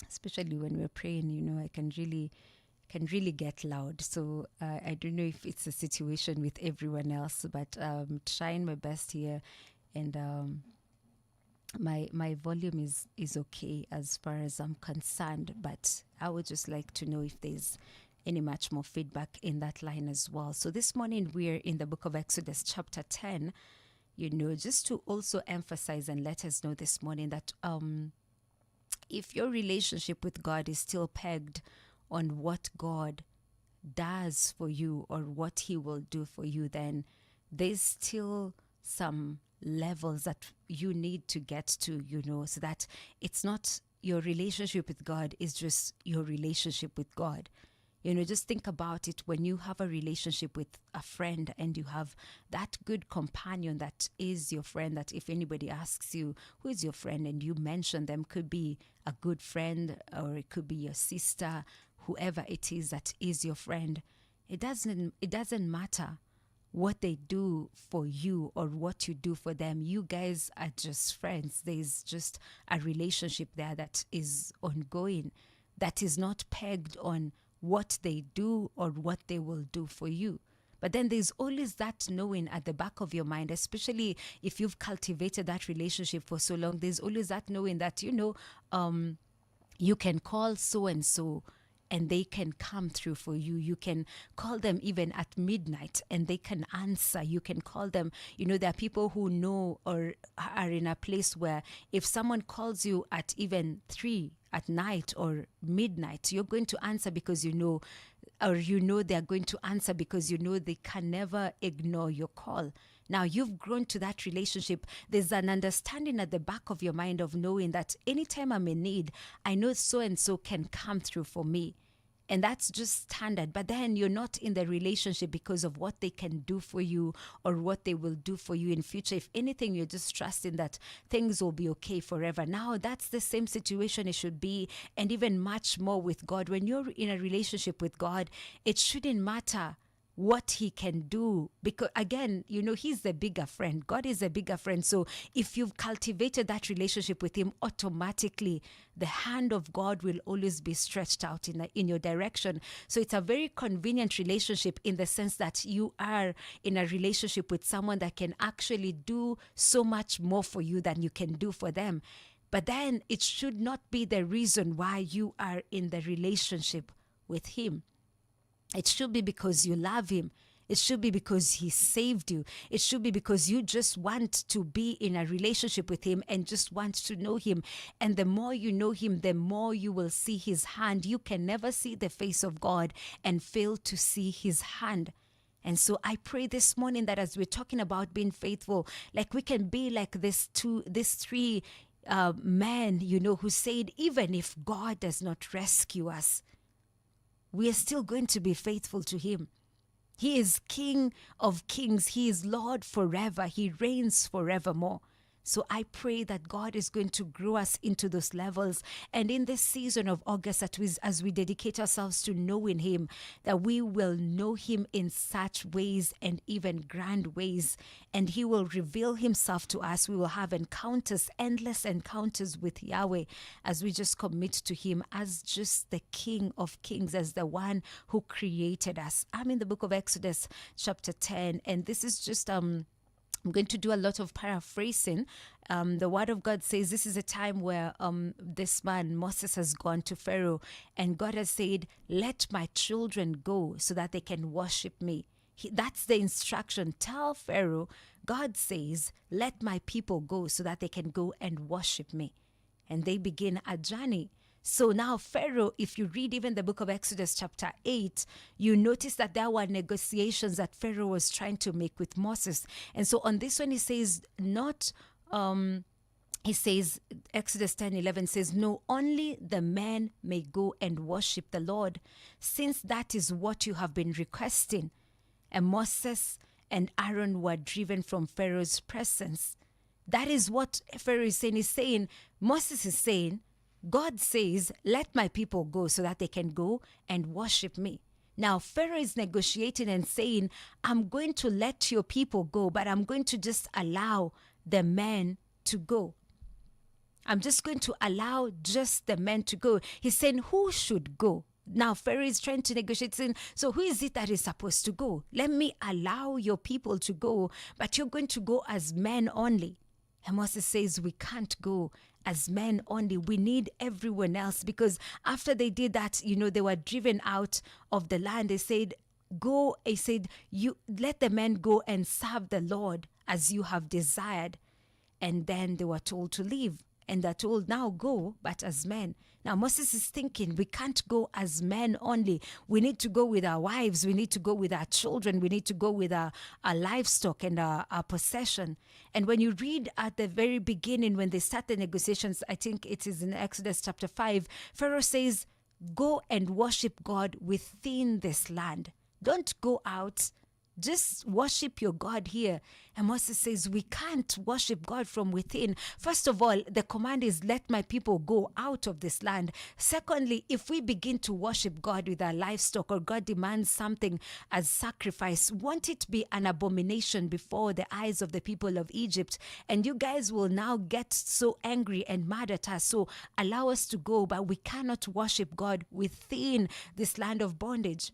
especially when we're praying, I can really get loud. So I don't know if it's a situation with everyone else, but trying my best here, and my volume is okay as far as I'm concerned. But I would just like to know if there's any much more feedback in that line as well. So this morning we're in the book of Exodus, chapter 10. Just to also emphasize and let us know this morning that if your relationship with God is still pegged on what God does for you or what He will do for you, then there's still some levels that you need to get to, so that it's not your relationship with God is just your relationship with God. Just think about it when you have a relationship with a friend and you have that good companion that is your friend, that if anybody asks you, who is your friend, and you mention them, could be a good friend or it could be your sister, whoever it is that is your friend. It doesn't matter what they do for you or what you do for them. You guys are just friends. There's just a relationship there that is ongoing, that is not pegged on what they do or what they will do for you. But then there's always that knowing at the back of your mind, especially if you've cultivated that relationship for so long. There's always that knowing that, you can call so and so and they can come through for you. You can call them even at midnight and they can answer. You can call them. There are people who know or are in a place where if someone calls you at even 3 at night or midnight, you're going to answer because they're going to answer because they can never ignore your call. Now you've grown to that relationship. There's an understanding at the back of your mind of knowing that anytime I'm in need, I know so and so can come through for me. And that's just standard. But then you're not in the relationship because of what they can do for you or what they will do for you in future. If anything, you're just trusting that things will be okay forever. Now, that's the same situation it should be, and even much more with God. When you're in a relationship with God, it shouldn't matter what He can do, because again, He's the bigger friend. God is a bigger friend. So if you've cultivated that relationship with Him, automatically the hand of God will always be stretched out in your direction. So it's a very convenient relationship in the sense that you are in a relationship with someone that can actually do so much more for you than you can do for them. But then it should not be the reason why you are in the relationship with Him. It should be because you love Him. It should be because He saved you. It should be because you just want to be in a relationship with Him and just want to know Him. And the more you know Him, the more you will see His hand. You can never see the face of God and fail to see His hand. And so I pray this morning that as we're talking about being faithful, like we can be like these three men, who said, even if God does not rescue us, we are still going to be faithful to Him. He is King of kings. He is Lord forever. He reigns forevermore. So I pray that God is going to grow us into those levels. And in this season of August, as we dedicate ourselves to knowing Him, that we will know Him in such ways and even grand ways. And He will reveal Himself to us. We will have encounters, endless encounters with Yahweh as we just commit to Him as just the King of Kings, as the one who created us. I'm in the book of Exodus, chapter 10, and this is just I'm going to do a lot of paraphrasing. The word of God says this is a time where this man, Moses, has gone to Pharaoh, and God has said, let my children go so that they can worship me. That's the instruction. Tell Pharaoh, God says, let my people go so that they can go and worship me. And they begin a journey. So now Pharaoh, if you read even the book of Exodus chapter 8, you notice that there were negotiations that Pharaoh was trying to make with Moses. And so on this one, he says, Exodus 10:11 says, no, only the men may go and worship the Lord, since that is what you have been requesting. And Moses and Aaron were driven from Pharaoh's presence. That is what Pharaoh is saying. He's saying, Moses is saying, God says, let my people go so that they can go and worship me. Now, Pharaoh is negotiating and saying, I'm going to let your people go, but I'm going to just allow the men to go. I'm just going to allow just the men to go. He's saying, who should go? Now, Pharaoh is trying to negotiate, saying, so who is it that is supposed to go? Let me allow your people to go, but you're going to go as men only. And Moses says, we can't go as men only. We need everyone else, because after they did that, they were driven out of the land. They said, go, he said, you let the men go and serve the Lord as you have desired. And then they were told to leave. And they're told, now go, but as men. Now Moses is thinking, we can't go as men only. We need to go with our wives. We need to go with our children. We need to go with our livestock and our possession. And when you read at the very beginning, when they start the negotiations, I think it is in Exodus chapter 5, Pharaoh says, go and worship God within this land. Don't go out. Just worship your God here. And Moses says, we can't worship God from within. First of all, the command is, let my people go out of this land. Secondly, if we begin to worship God with our livestock, or God demands something as sacrifice, won't it be an abomination before the eyes of the people of Egypt? And you guys will now get so angry and mad at us. So allow us to go, but we cannot worship God within this land of bondage.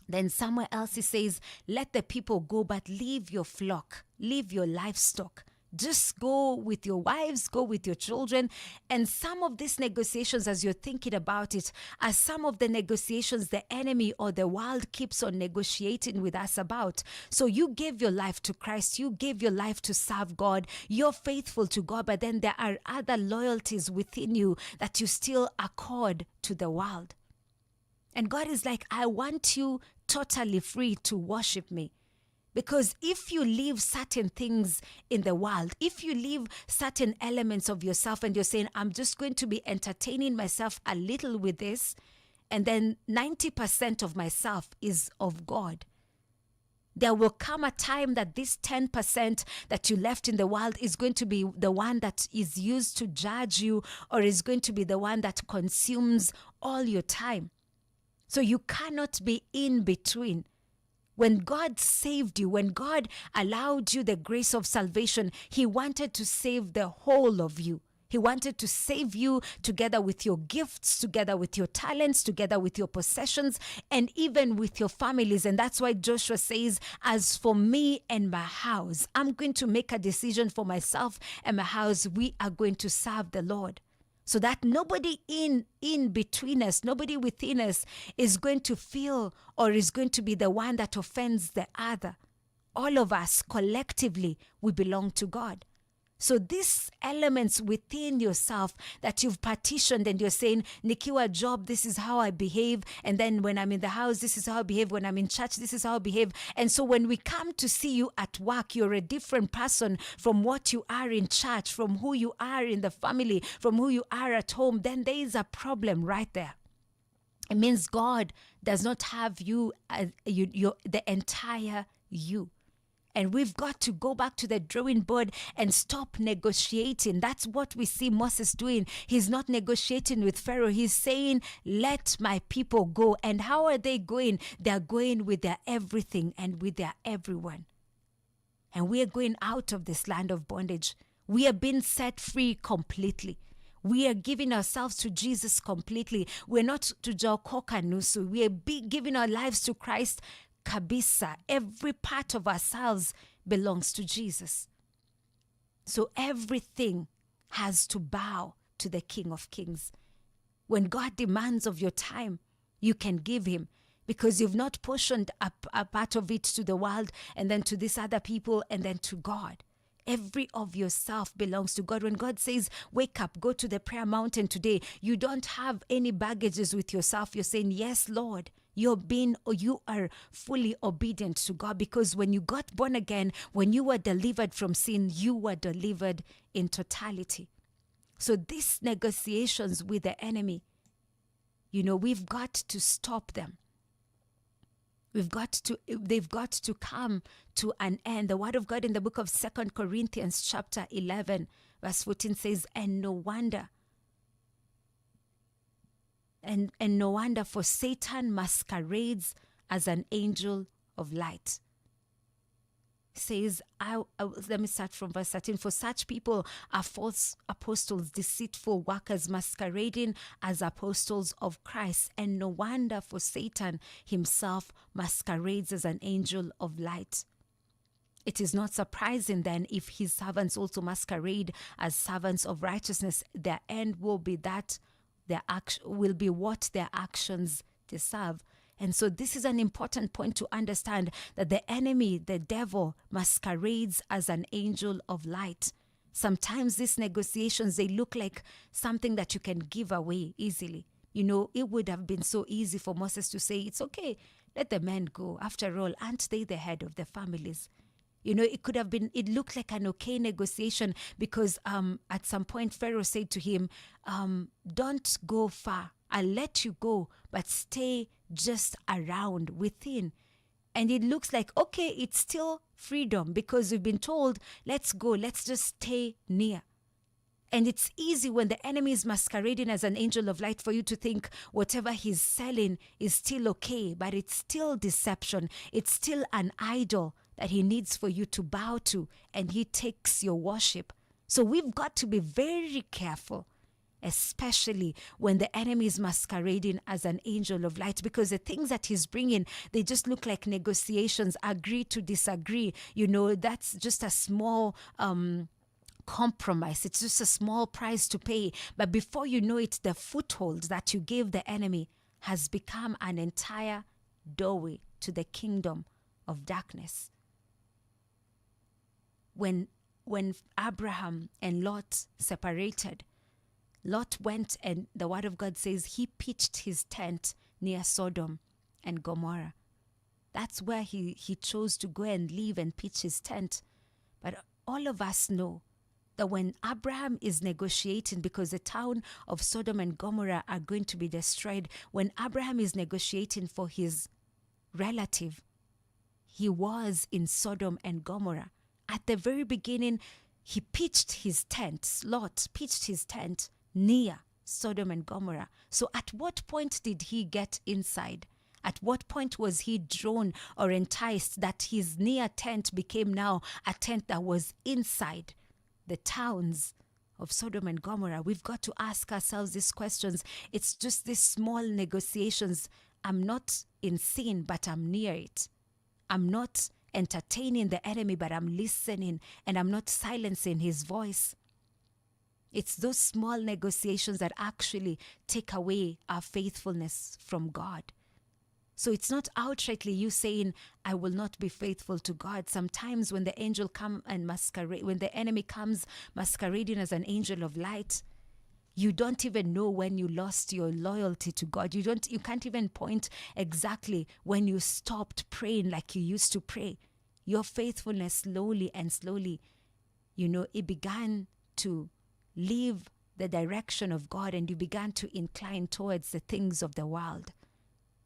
Then somewhere else he says, let the people go, but leave your flock, leave your livestock. Just go with your wives, go with your children. And some of these negotiations, as you're thinking about it, are some of the negotiations the enemy or the world keeps on negotiating with us about. So you gave your life to Christ, you gave your life to serve God, you're faithful to God, but then there are other loyalties within you that you still accord to the world. And God is like, I want you totally free to worship me. Because if you leave certain things in the world, if you leave certain elements of yourself and you're saying, I'm just going to be entertaining myself a little with this, and then 90% of myself is of God, there will come a time that this 10% that you left in the world is going to be the one that is used to judge you, or is going to be the one that consumes all your time. So you cannot be in between. When God saved you, when God allowed you the grace of salvation, He wanted to save the whole of you. He wanted to save you together with your gifts, together with your talents, together with your possessions, and even with your families. And that's why Joshua says, as for me and my house, I'm going to make a decision for myself and my house. We are going to serve the Lord. So that nobody in between us, nobody within us is going to feel or is going to be the one that offends the other. All of us collectively, we belong to God. So these elements within yourself that you've partitioned and you're saying, nikiwa job, this is how I behave. And then when I'm in the house, this is how I behave. When I'm in church, this is how I behave. And so when we come to see you at work, you're a different person from what you are in church, from who you are in the family, from who you are at home. Then there is a problem right there. It means God does not have you, the entire you. And we've got to go back to the drawing board and stop negotiating. That's what we see Moses doing. He's not negotiating with Pharaoh. He's saying, let my people go. And how are they going? They're going with their everything and with their everyone. And we are going out of this land of bondage. We are being set free completely. We are giving ourselves to Jesus completely. We're not to Jokoka Nusu. We are giving our lives to Christ kabisa. Every part of ourselves belongs to Jesus. So everything has to bow to the King of Kings. When God demands of your time, you can give Him, because you've not portioned a part of it to the world and then to these other people and then to God. Every of yourself belongs to God. When God says, wake up, go to the prayer mountain today, you don't have any baggages with yourself. You're saying, yes, Lord. You are fully obedient to God, because when you got born again, when you were delivered from sin, you were delivered in totality. So these negotiations with the enemy, we've got to stop them. They've got to come to an end. The word of God in the book of 2 Corinthians chapter 11, verse 14 says, and no wonder, for Satan masquerades as an angel of light. says, let me start from verse 13. For such people are false apostles, deceitful workers, masquerading as apostles of Christ. And no wonder, for Satan himself masquerades as an angel of light. It is not surprising then if his servants also masquerade as servants of righteousness. Their end will be that their will be what their actions deserve. And so this is an important point to understand, that the enemy, the devil, masquerades as an angel of light. Sometimes these negotiations, they look like something that you can give away easily. You know, it would have been so easy for Moses to say, it's okay, let the men go. After all, aren't they the head of the families? You know, it could have been, it looked like an okay negotiation because at some point Pharaoh said to him, don't go far. I'll let you go, but stay just around within. And it looks like, okay, it's still freedom because we've been told, let's go, let's just stay near. And it's easy when the enemy is masquerading as an angel of light for you to think whatever he's selling is still okay, but it's still deception. It's still an idol that he needs for you to bow to, and he takes your worship. So we've got to be very careful, especially when the enemy is masquerading as an angel of light, because the things that he's bringing, they just look like negotiations, agree to disagree. You know, that's just a small compromise. It's just a small price to pay. But before you know it, the foothold that you gave the enemy has become an entire doorway to the kingdom of darkness. When Abraham and Lot separated, Lot went, and the word of God says he pitched his tent near Sodom and Gomorrah. That's where he chose to go and live and pitch his tent. But all of us know that when Abraham is negotiating, because the town of Sodom and Gomorrah are going to be destroyed, when Abraham is negotiating for his relative, he was in Sodom and Gomorrah. At the very beginning, he pitched his tent, Lot pitched his tent near Sodom and Gomorrah. So at what point did he get inside? At what point was he drawn or enticed that his near tent became now a tent that was inside the towns of Sodom and Gomorrah? We've got to ask ourselves these questions. It's just these small negotiations. I'm not in sin, but I'm near it. I'm not entertaining the enemy, but I'm listening, and I'm not silencing his voice. It's those small negotiations that actually take away our faithfulness from God. So it's not outrightly you saying, I will not be faithful to God. Sometimes when the angel come and masquerade, when the enemy comes masquerading as an angel of light, you don't even know when you lost your loyalty to God. You can't even point exactly when you stopped praying like you used to pray. Your faithfulness slowly and slowly, it began to leave the direction of God, and you began to incline towards the things of the world.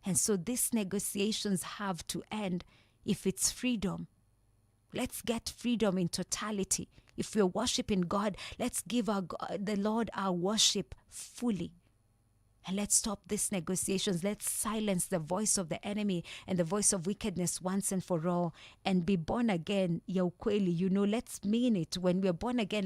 And so these negotiations have to end. If it's freedom, let's get freedom in totality. If we're worshiping God, let's give the Lord our worship fully. And let's stop these negotiations. Let's silence the voice of the enemy and the voice of wickedness once and for all, and be born again. Ya ukweli, let's mean it. When we're born again,